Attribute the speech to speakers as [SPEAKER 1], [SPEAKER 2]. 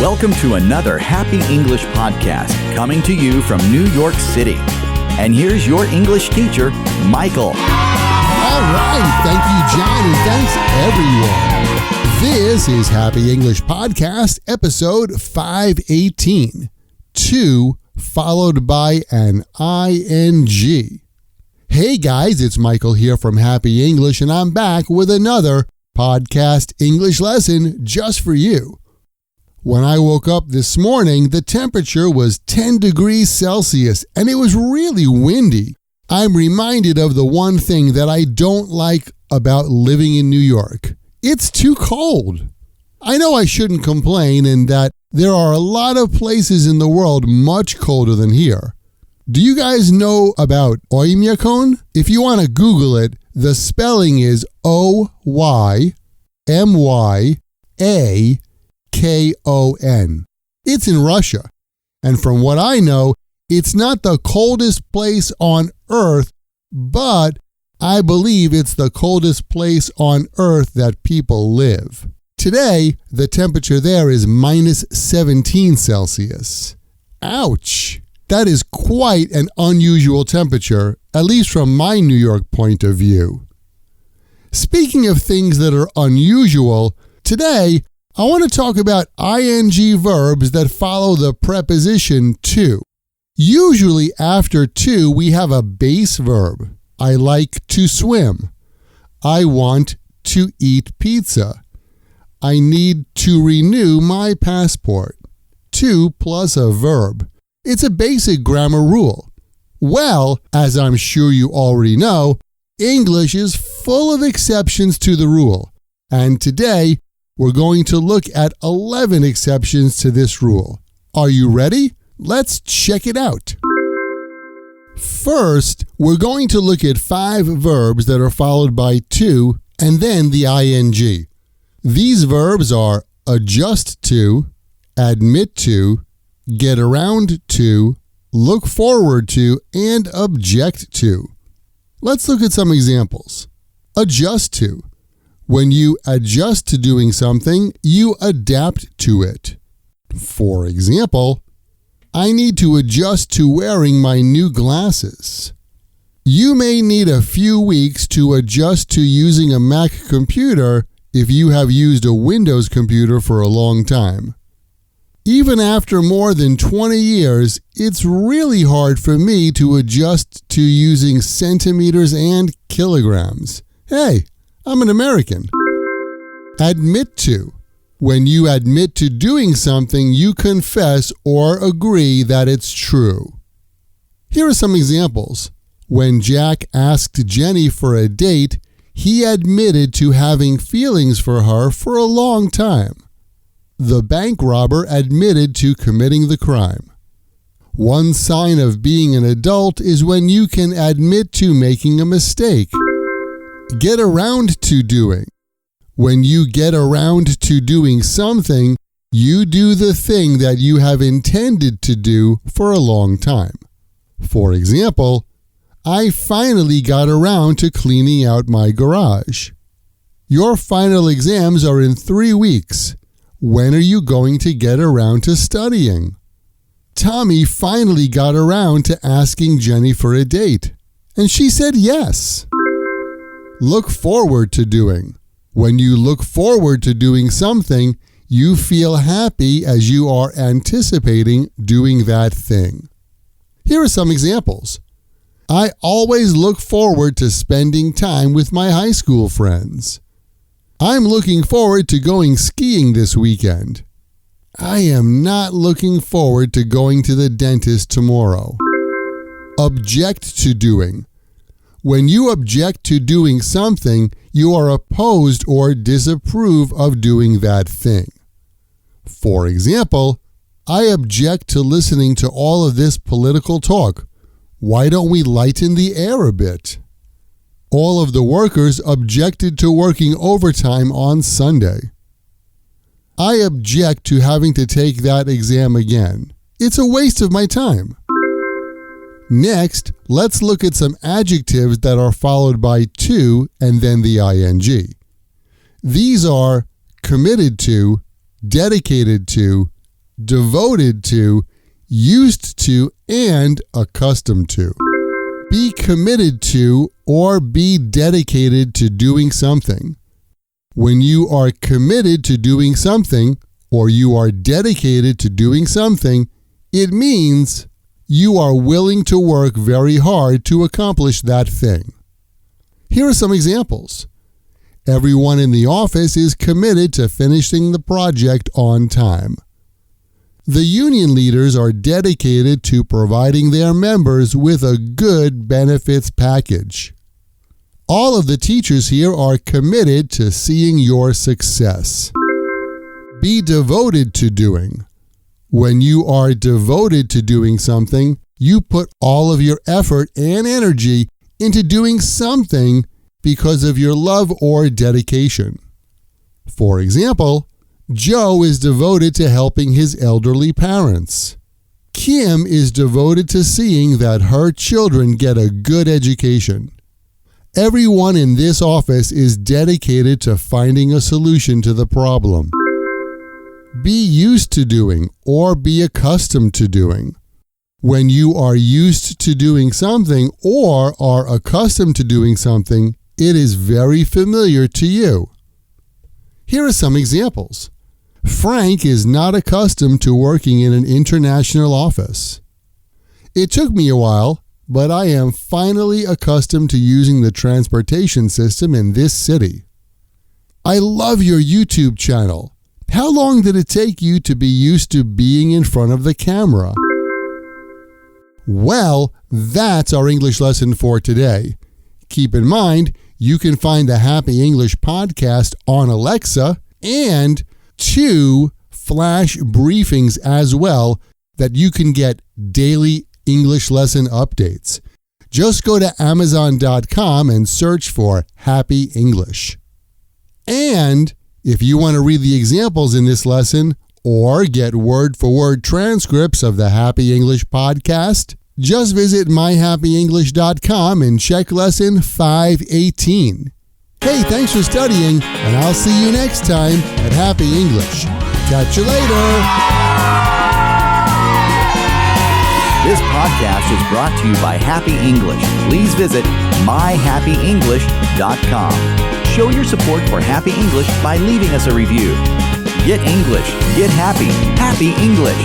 [SPEAKER 1] Welcome to another Happy English podcast coming to you from New York City. And here's your English teacher, Michael.
[SPEAKER 2] All right. Thank you, John, and thanks, everyone. This is Happy English Podcast, episode 518. 2 followed by an ing. Hey, guys, it's Michael here from Happy English, and I'm back with another podcast English lesson just for you. When I woke up this morning, the temperature was 10 degrees Celsius, and it was really windy. I'm reminded of the one thing that I don't like about living in New York. It's too cold. I know I shouldn't complain and that there are a lot of places in the world much colder than here. Do you guys know about Oymyakon? If you want to Google it, the spelling is Oymyakon. It's in Russia. And from what I know, it's not the coldest place on Earth, but I believe it's the coldest place on Earth that people live. Today, the temperature there is minus 17 Celsius. Ouch! That is quite an unusual temperature, at least from my New York point of view. Speaking of things that are unusual, today I want to talk about ing verbs that follow the preposition to. Usually after to, we have a base verb. I like to swim. I want to eat pizza. I need to renew my passport. To plus a verb. It's a basic grammar rule. Well, as I'm sure you already know, English is full of exceptions to the rule. And today, we're going to look at 11 exceptions to this rule. Are you ready? Let's check it out. First, we're going to look at 5 verbs that are followed by to and then the ing. These verbs are adjust to, admit to, get around to, look forward to, and object to. Let's look at some examples. Adjust to. When you adjust to doing something, you adapt to it. For example, I need to adjust to wearing my new glasses. You may need a few weeks to adjust to using a Mac computer if you have used a Windows computer for a long time. Even after more than 20 years, it's really hard for me to adjust to using centimeters and kilograms. Hey, I'm an American. Admit to. When you admit to doing something, you confess or agree that it's true. Here are some examples. When Jack asked Jenny for a date, he admitted to having feelings for her for a long time. The bank robber admitted to committing the crime. One sign of being an adult is when you can admit to making a mistake. Get around to doing. When you get around to doing something, you do the thing that you have intended to do for a long time. For example, I finally got around to cleaning out my garage. Your final exams are in 3 weeks. When are you going to get around to studying? Tommy finally got around to asking Jenny for a date, and she said yes. Look forward to doing. When you look forward to doing something, you feel happy as you are anticipating doing that thing. Here are some examples. I always look forward to spending time with my high school friends. I'm looking forward to going skiing this weekend. I am not looking forward to going to the dentist tomorrow. Object to doing. When you object to doing something, you are opposed or disapprove of doing that thing. For example, I object to listening to all of this political talk. Why don't we lighten the air a bit? All of the workers objected to working overtime on Sunday. I object to having to take that exam again. It's a waste of my time. Next, let's look at some adjectives that are followed by to and then the ing. These are committed to, dedicated to, devoted to, used to, and accustomed to. Be committed to or be dedicated to doing something. When you are committed to doing something or you are dedicated to doing something, it means you are willing to work very hard to accomplish that thing. Here are some examples. Everyone in the office is committed to finishing the project on time. The union leaders are dedicated to providing their members with a good benefits package. All of the teachers here are committed to seeing your success. Be devoted to doing. When you are devoted to doing something, you put all of your effort and energy into doing something because of your love or dedication. For example, Joe is devoted to helping his elderly parents. Kim is devoted to seeing that her children get a good education. Everyone in this office is dedicated to finding a solution to the problem. Be used to doing or be accustomed to doing. When you are used to doing something or are accustomed to doing something, it is very familiar to you. Here are some examples. Frank is not accustomed to working in an international office. It took me a while, but I am finally accustomed to using the transportation system in this city. I love your YouTube channel. How long did it take you to be used to being in front of the camera? Well, that's our English lesson for today. Keep in mind, you can find the Happy English podcast on Alexa and 2 flash briefings as well that you can get daily English lesson updates. Just go to Amazon.com and search for Happy English. And if you want to read the examples in this lesson or get word-for-word transcripts of the Happy English podcast, just visit myhappyenglish.com and check lesson 518. Hey, thanks for studying, and I'll see you next time at Happy English. Catch you later.
[SPEAKER 1] This podcast is brought to you by Happy English. Please visit myhappyenglish.com. Show your support for Happy English by leaving us a review. Get English, get happy, Happy English.